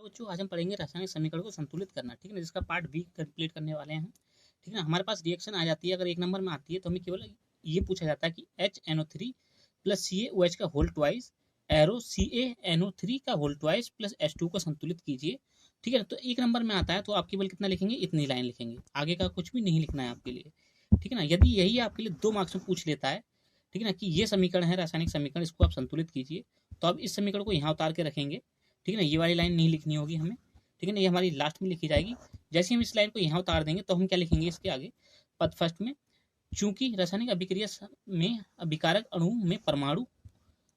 बच्चों आज हम पढ़ेंगे रासायनिक समीकरण को संतुलित करना, ठीक है ना, जिसका पार्ट बी कंप्लीट करने वाले हैं हम। ठीक है ना, हमारे पास रिएक्शन आ जाती है, अगर एक नंबर में आती है तो हमें केवल ये पूछा जाता है कि HNO3 प्लस CaOH का होल ट्वाइस एरो CaNO3 का होल ट्वाइस प्लस H2 को संतुलित कीजिए। ठीक है ना, तो एक नंबर में आता है तो आप केवल कितना लिखेंगे, इतनी लाइन लिखेंगे, आगे का कुछ भी नहीं लिखना है आपके लिए। ठीक है ना, यदि यही आपके लिए 2 मार्क्स में पूछ लेता है, ठीक है ना, कि ये समीकरण है रासायनिक समीकरण, इसको आप संतुलित कीजिए, तो आप इस समीकरण को यहाँ उतार के रखेंगे। ठीक है ना, ये वाली लाइन नहीं लिखनी होगी हमें। ठीक है ना, ये हमारी लास्ट में लिखी जाएगी। जैसे हम इस लाइन को यहाँ उतार देंगे तो हम क्या लिखेंगे इसके आगे, पद फर्स्ट में, चूंकि रासायनिक अभिक्रिया में अभिकारक अणु में परमाणु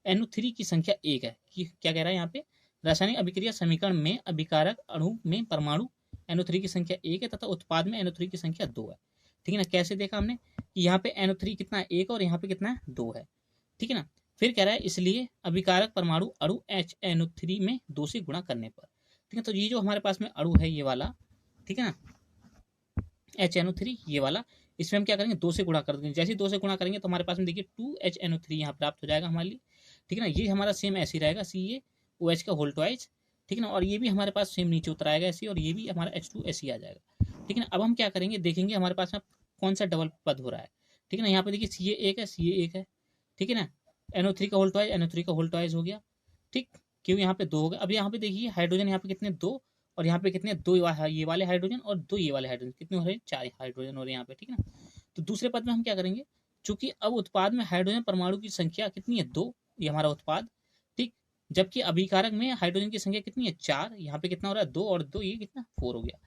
NO3 की संख्या 1 है। कि क्या कह रहा है यहाँ पे, रासायनिक अभिक्रिया समीकरण में अभिकारक अणु में परमाणु NO3 की संख्या 1 है तथा उत्पाद में NO3 की संख्या 2 है। ठीक है ना, कैसे देखा हमने कि यहाँ पे NO3 कितना है, 1 और यहाँ पे कितना है, 2 है। ठीक है ना, फिर कह रहा है इसलिए अभिकारक परमाणु अणु HNO3 में 2 से गुणा करने पर। ठीक है, तो ये जो हमारे पास में अणु है ये वाला, ठीक है ना, HNO3 ये वाला, इसमें हम क्या करेंगे, 2 से गुणा कर देंगे। जैसे 2 से गुणा करेंगे तो हमारे पास में देखिए 2HNO3 यहाँ प्राप्त हो जाएगा हमारे लिए। ठीक है ना, ये हमारा सेम ऐसे ही रहेगा CaOH का होल ट्वाइस। ठीक है ना, और ये भी हमारे पास सेम नीचे उतर आएगा ऐसे, और ये भी हमारा H2 ऐसे ही आ जाएगा। ठीक है ना, अब हम क्या करेंगे, देखेंगे हमारे पास में कौन सा डबल पद हो रहा है। ठीक है ना, यहाँ पे देखिए Ca1 है, Ca1 है। ठीक है ना, NO3 का होल ट्वाइस, NO3 का होल ट्वाइस हो गया। ठीक, क्यों यहाँ पे 2 हो गया। अब यहाँ पे देखिए हाइड्रोजन यहाँ पे कितने, 2, और यहाँ पे कितने, 2 ये वाले हाइड्रोजन और 2 ये वाले हाइड्रोजन, कितने हो रहे हैं, 4 हाइड्रोजन हो रहे हैं यहाँ पे। ठीक है ना, तो दूसरे पद में हम क्या करेंगे, चूंकि अब उत्पाद में हाइड्रोजन परमाणु की संख्या कितनी है, 2, ये हमारा उत्पाद। ठीक, जबकि अभिकारक में हाइड्रोजन की संख्या कितनी है, 4, यहाँ पे कितना हो रहा है, 2 और 2 ये कितना, 4 हो गया।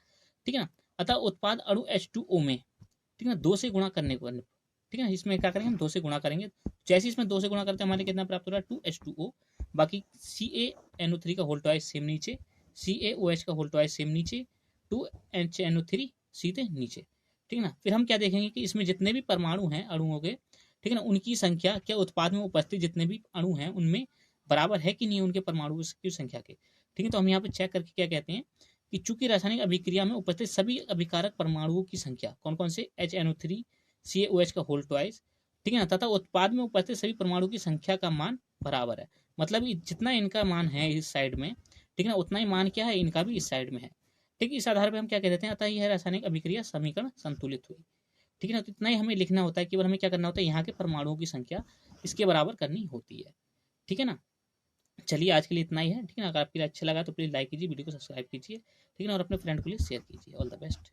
ठीक है ना, अतः उत्पाद अणु H2O में, ठीक है ना, 2 से गुणा करने को, ठीक है ना, इसमें क्या करेंगे हम, 2 से गुणा करेंगे। जैसे इसमें 2 से गुणा करते हैं हमारे कितना प्राप्त हो रहा है, 2H2O। बाकी CaNO3 का होल ट्वाइस सेम नीचे, CaOH का होल ट्वाइस सेम नीचे, 2HNO3 सीधे नीचे। ठीक है ना, फिर हम क्या देखेंगे कि इसमें जितने भी परमाणु हैं अणुओं के, ठीक है ना, उनकी संख्या क्या उत्पाद में उपस्थित जितने भी अणु हैं उनमें बराबर है कि नहीं उनके परमाणु की संख्या के। ठीक है, तो हम यहाँ पे चेक करके क्या कहते हैं कि चूंकि रासायनिक अभिक्रिया में उपस्थित सभी अभिकारक परमाणुओं की संख्या कौन कौन से, HNO3 CaOH का होल ट्वाइस, ठीक है ना, तथा उत्पाद में उपस्थित सभी परमाणु की संख्या का मान बराबर है। मतलब जितना इनका मान है इस साइड में, ठीक है ना, उतना ही मान क्या है इनका भी इस साइड में है। ठीक, इस आधार पर हम क्या कह देते हैं, अतः यह रासायनिक अभिक्रिया समीकरण संतुलित हुई। ठीक है ना, तो इतना ही हमें लिखना होता है, केवल हमें क्या करना होता है, यहाँ के परमाणुओं की संख्या इसके बराबर करनी होती है। ठीक है ना, चलिए आज के लिए इतना ही है। ठीक है ना, अगर आपके लिए अच्छा लगा तो प्लीज़ लाइक कीजिए, वीडियो को सब्सक्राइब कीजिए। ठीक है ना, और अपने फ्रेंड के लिए शेयर कीजिए। All the best.